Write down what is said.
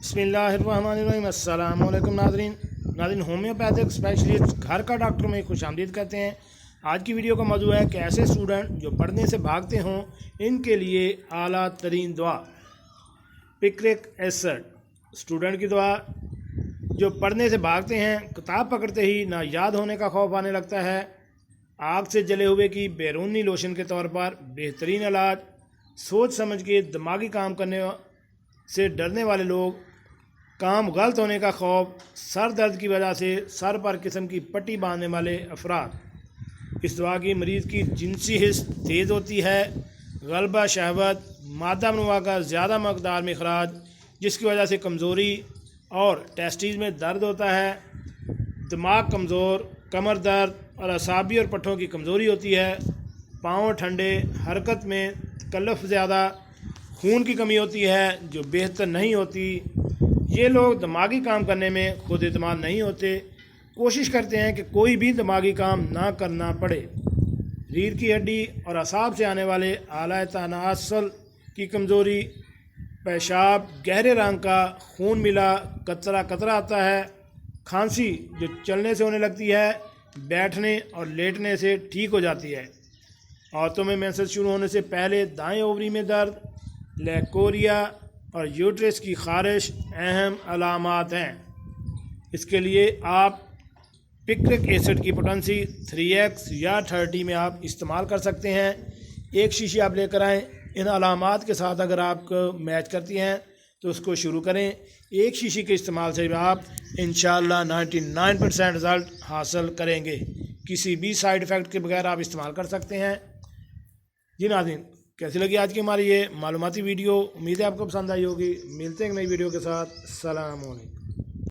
बिस्मिल्लाहिर्रहमानिर्रहीम। अस्सलाम वालेकुम नाज़रीन, होम्योपैथिक स्पेशलिस्ट घर का डॉक्टर में खुश आमदीद कहते हैं। आज की वीडियो का मौजू है कि ऐसे स्टूडेंट जो पढ़ने से भागते हों इनके लिए आला तरीन दवा पिक्रिक एसिड। स्टूडेंट की दवा जो पढ़ने से भागते हैं, किताब पकड़ते ही ना याद होने का खौफ आने लगता है, आग से जले हुए की बैरूनी लोशन के तौर पर बेहतरीन इलाज, सोच समझ के दिमागी काम करने से डरने वाले लोग, काम गलत होने का खौफ, सर दर्द की वजह से सर पर किस्म की पट्टी बांधने वाले अफराद। इस दवा की मरीज़ की जिनसी हिस्स तेज़ होती है, गलबा शहवत, मादा मनुआ का ज़्यादा मकदार में खराज, जिसकी वजह से कमज़ोरी और टेस्टिस में दर्द होता है, दिमाग कमज़ोर, कमर दर्द और असाबी और पट्ठों की कमज़ोरी होती है, पाँव ठंडे, हरकत में तकल्लुफ़ ज़्यादा, खून की कमी होती है जो बेहतर नहीं होती। ये लोग दिमागी काम करने में खुद एतमाद नहीं होते, कोशिश करते हैं कि कोई भी दिमागी काम ना करना पड़े। रीढ़ की हड्डी और असाब से आने वाले आला तनासल की कमज़ोरी, पेशाब गहरे रंग का खून मिला कतरा कतरा आता है, खांसी जो चलने से होने लगती है, बैठने और लेटने से ठीक हो जाती है। औरतों में मेंसेस शुरू होने से पहले दाएं ओवरी में दर्द, लैकोरिया और यूट्रस की खारिश अहम अलामात हैं। इसके लिए आप पिक्रिक एसिड की पोटेंसी 3x या 30 में आप इस्तेमाल कर सकते हैं। एक शीशी आप लेकर आएँ, इन अलामात के साथ अगर आपको मैच करती हैं तो उसको शुरू करें। एक शीशी के इस्तेमाल से आप इंशाअल्लाह 99% रिज़ल्ट हासिल करेंगे। किसी भी साइड इफ़ेक्ट के बगैर आप इस्तेमाल कर सकते हैं। जी नाज़रीन, कैसी लगी आज की हमारी ये मालूमाती वीडियो? उम्मीद है आपको पसंद आई होगी। मिलते हैं नई वीडियो के साथ। अस्सलाम वालेकुम।